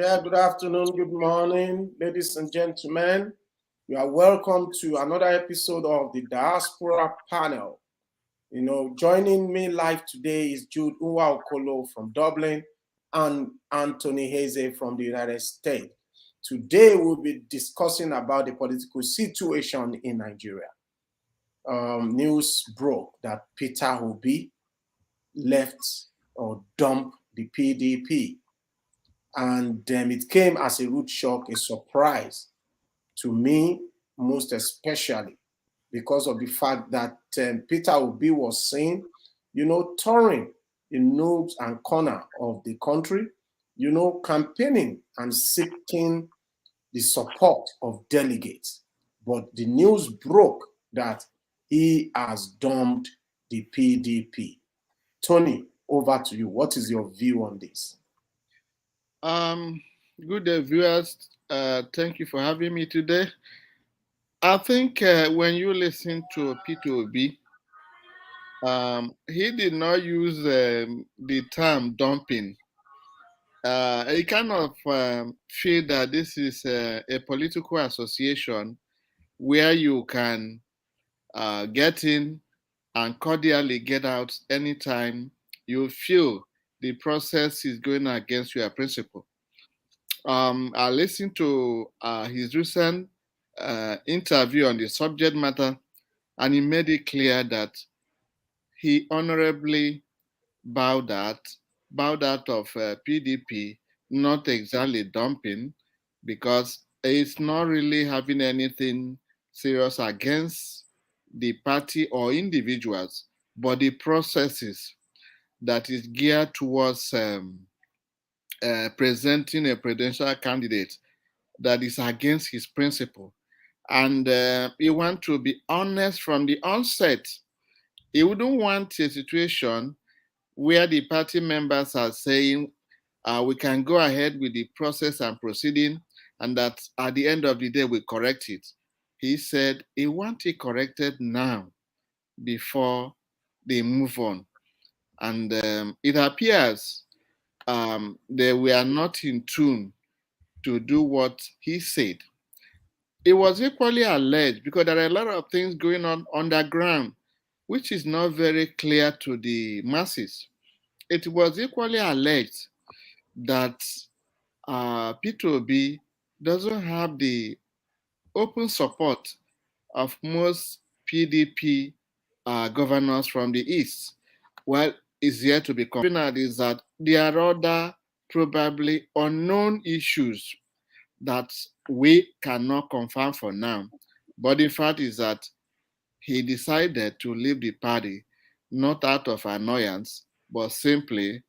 Yeah, good afternoon, good morning, ladies and gentlemen. You are welcome to another episode of the Diaspora Panel. Joining me live today is Jude Nwaokolo from Dublin and Anthony Heze from the United States. Today, we'll be discussing about the political situation in Nigeria. News broke that Peter Obi left or dumped the PDP. And it came as a rude shock, a surprise to me, most especially because of the fact that Peter Obi was seen, touring the nooks and corner of the country, campaigning and seeking the support of delegates. But the news broke that he has dumped the PDP. Tony, over to you. What is your view on this? Good day, viewers. Thank you for having me today. I think when you listen to Peter Obi, he did not use the term dumping. He kind of feel that this is a political association where you can get in and cordially get out anytime you feel the process is going against your principle. I listened to his recent interview on the subject matter, and he made it clear that he honorably bowed out of PDP, not exactly dumping, because it's not really having anything serious against the party or individuals, but the processes that is geared towards presenting a presidential candidate that is against his principle. And he wants to be honest from the onset. He wouldn't want a situation where the party members are saying we can go ahead with the process and proceeding, and that at the end of the day we correct it. He said he wants it corrected now before they move on. And it appears they were not in tune to do what he said. It was equally alleged because there are a lot of things going on underground, which is not very clear to the masses. It was equally alleged that Peter Obi doesn't have the open support of most PDP governors from the East. Well, it's yet to be confirmed is that there are other probably unknown issues that we cannot confirm for now. But the fact is that he decided to leave the party not out of annoyance, but simply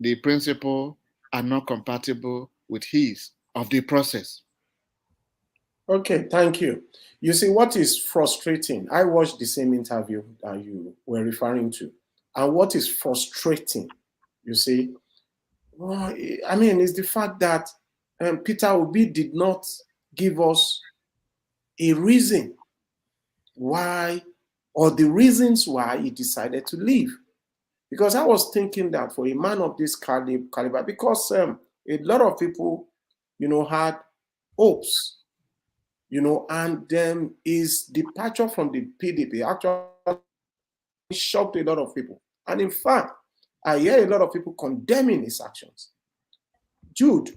the principle are not compatible with his of the process. Okay, thank you. You see, what is frustrating, I watched the same interview that you were referring to. And what is frustrating, you see, well, is the fact that Peter Obi did not give us a reason why, or the reasons why he decided to leave. Because I was thinking that for a man of this caliber, because a lot of people, had hopes, and his departure from the PDP actually shocked a lot of people. And in fact, I hear a lot of people condemning his actions. Jude,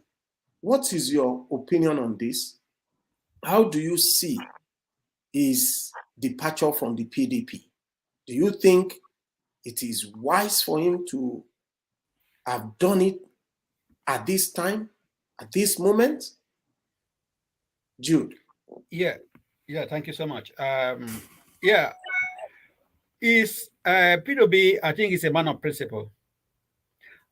what is your opinion on this? How do you see his departure from the PDP? Do you think it is wise for him to have done it at this time, at this moment? Jude. Yeah, thank you so much. Yeah, is P2B, I think, is a man of principle.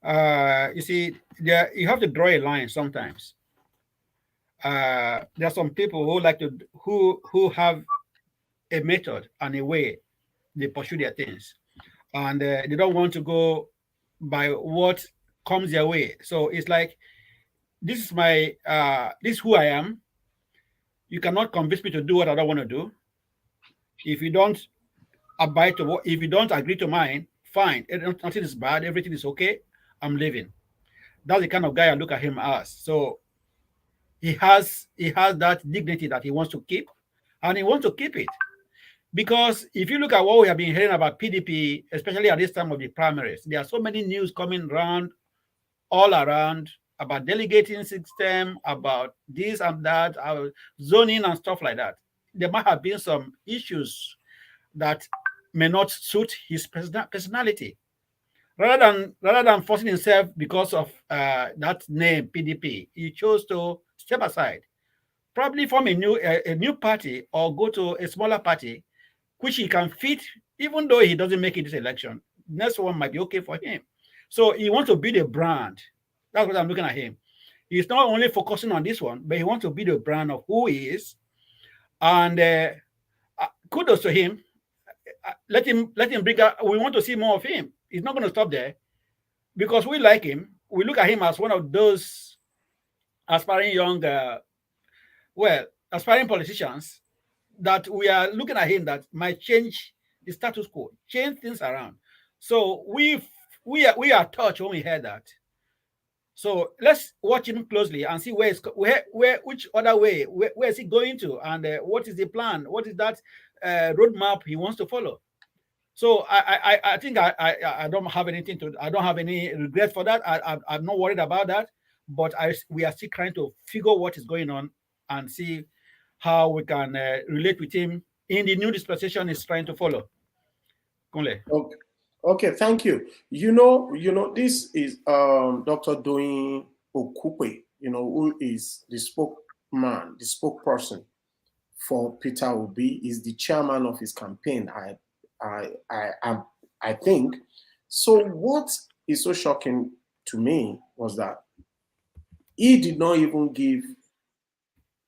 You see, you have to draw a line sometimes. There are some people who like to who have a method and a way they pursue their things, and they don't want to go by what comes their way. So it's like, this is my this is who I am. You cannot convince me to do what I don't want to do. If you don't abide to what, if you don't agree to mine, fine. Nothing is bad. Everything is okay. I'm leaving. That's the kind of guy I look at him as. So he has that dignity that he wants to keep, and he wants to keep it. Because if you look at what we have been hearing about PDP, especially at this time of the primaries, there are so many news coming around all around about delegating system, about this and that, zoning and stuff like that. There might have been some issues that may not suit his personality. Rather than forcing himself because of that name PDP, he chose to step aside, probably form a new party or go to a smaller party, which he can fit, even though he doesn't make it this election. Next one might be okay for him. So he wants to build a brand. That's what I'm looking at him. He's not only focusing on this one, but he wants to build a brand of who he is. And kudos to him. Let him bring out. We want to see more of him. He's not going to stop there because we like him. We look at him as one of those aspiring young, aspiring politicians that we are looking at him that might change the status quo, change things around. So we are touched when we hear that. So let's watch him closely and see which other way, where is he going to, and what is the plan? What is that roadmap he wants to follow? So I think I don't have anything to, I don't have any regret for that. I'm not worried about that. But we are still trying to figure what is going on and see how we can relate with him in the new dispensation he's trying to follow. Kunle. Okay. Okay, thank you. This is Dr. Doyin Okupe, who is the spokesman, the spokesperson for Peter Obi, is the chairman of his campaign. I think. So what is so shocking to me was that he did not even give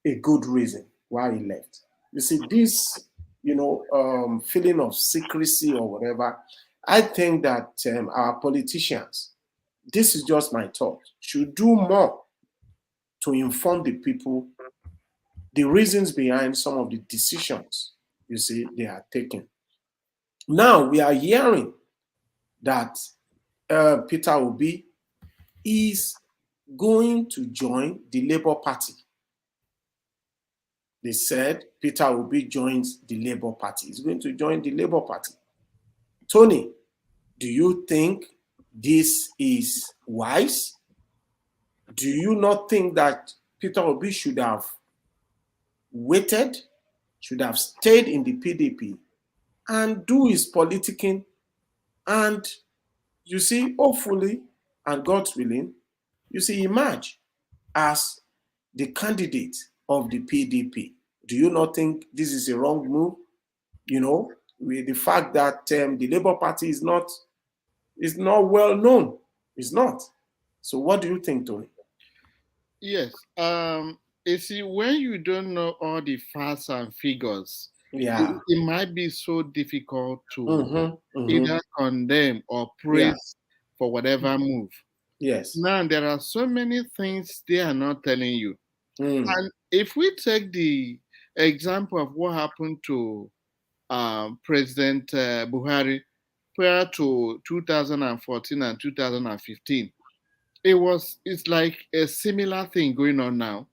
a good reason why he left. You see, this, feeling of secrecy or whatever, I think that our politicians, this is just my thought, should do more to inform the people the reasons behind some of the decisions, they are taking. Now we are hearing that Peter Obi is going to join the Labour Party. They said Peter Obi joins the Labour Party. He's going to join the Labour Party. Tony, do you think this is wise? Do you not think that Peter Obi should have waited, should have stayed in the PDP and do his politicking, and hopefully, and God's willing, emerge as the candidate of the PDP? Do you not think this is a wrong move? With the fact that the Labour Party is not well known. It's not. So what do you think, Tony? Yes. You see, when you don't know all the facts and figures, it might be so difficult to either condemn or praise for whatever move. Yes. Now, there are so many things they are not telling you. And if we take the example of what happened to President Buhari prior to 2014 and 2015, it's like a similar thing going on now.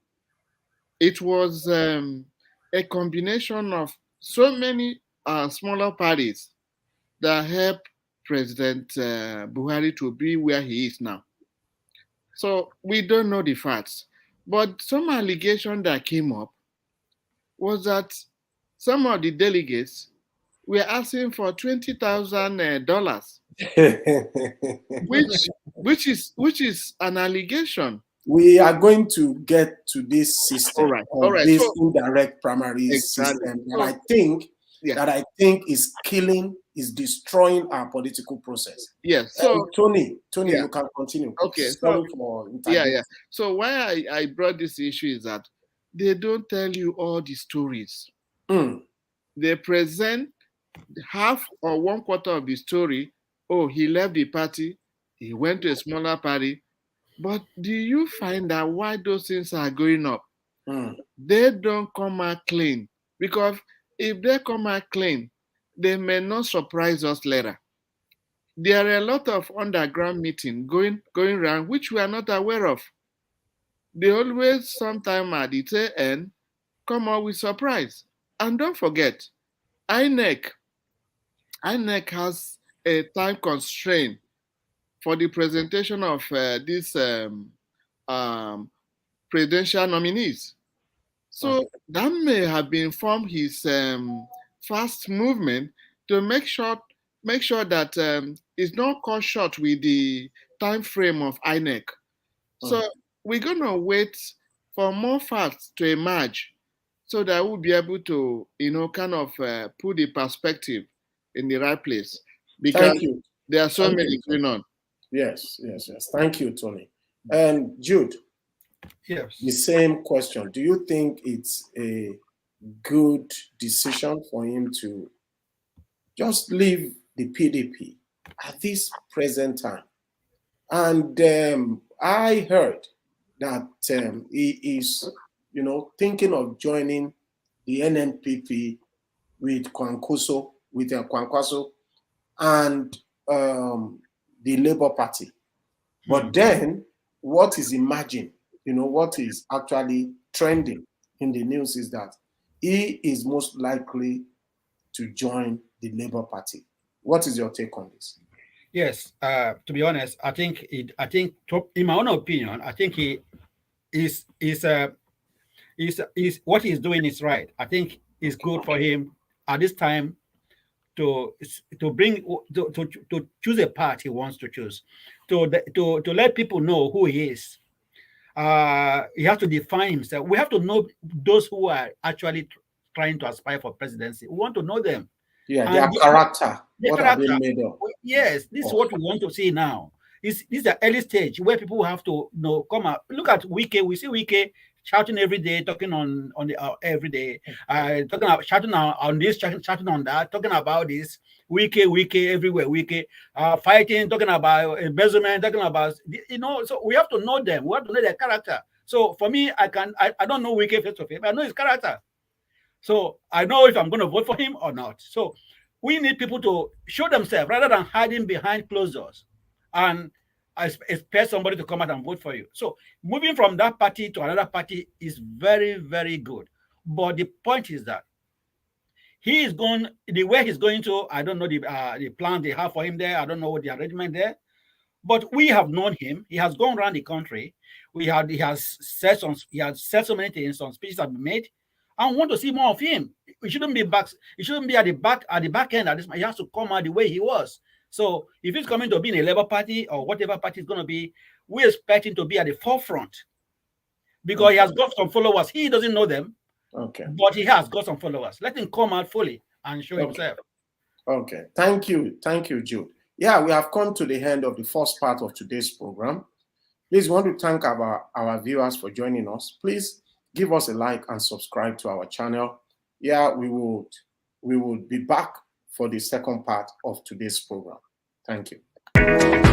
It was a combination of so many smaller parties that helped President Buhari to be where he is now. So we don't know the facts. But some allegation that came up was that some of the delegates were asking for $20,000, which is an allegation. We are going to get to this system, all right. This indirect primary system that I think is destroying our political process. Yes. So Tony, you can continue. Okay. Sorry for interrupting. So why I brought this issue is that they don't tell you all the stories. They present half or 1/4 of the story. Oh, he left the party, he went to a smaller party. But do you find out why those things are going up? They don't come out clean. Because if they come out clean, they may not surprise us later. there are a lot of underground meetings going around which we are not aware of. They always, sometime at the tail end, come up with surprise. And don't forget, INEC, INEC has a time constraint for the presentation of these um, presidential nominees. So Okay. that may have been from his fast movement to make sure that it's not cut short with the time frame of INEC. So we're gonna wait for more facts to emerge so that we'll be able to, kind of put the perspective in the right place because Thank you. there are so Thank many you. going on. Yes, yes, yes. Thank you, Tony. And Jude, Yes. the same question. Do you think it's a good decision for him to just leave the PDP at this present time? And I heard that he is, thinking of joining the NNPP with Kwankwaso and the Labour Party. But then what is emerging, what is actually trending in the news is that he is most likely to join the Labour Party. What is your take on this? Yes. To be honest, in my own opinion, I think he is what he's doing is right. I think it's good for him at this time to bring to choose a path he wants to choose, to let people know who he is. He has to define himself. We have to know those who are actually trying to aspire for presidency. We want to know them. Yeah, And their character. the What are they character. made of? Yes, this is what we want to see now. This is the early stage where people have to come out. Look at Wike. We see Wike shouting every day, talking on the every day, talking about shouting on this, shouting on that, talking about this. Wike everywhere. Wike fighting, talking about embezzlement, talking about So we have to know them. We have to know their character. So for me, I don't know Wike face to face, but I know his character. So I know if I'm going to vote for him or not. So we need people to show themselves rather than hiding behind closed doors and expect somebody to come out and vote for you. So moving from that party to another party is very, very good. But the point is that he is going the way he's going to. I don't know the plan they have for him there. I don't know what the arrangement there. But we have known him. He has gone around the country. He has said so many things. Some speeches have been made. I want to see more of him. He shouldn't be back. He shouldn't be at the back end. He has to come out the way he was. So if he's coming to be in a Labour Party or whatever party is going to be, we expect him to be at the forefront because he has got some followers. He doesn't know them, but he has got some followers. Let him come out fully and show himself. Okay. Thank you, Jude. Yeah, we have come to the end of the first part of today's program. Please want to thank our viewers for joining us. Please give us a like and subscribe to our channel. Yeah, we would be back for the second part of today's program. Thank you.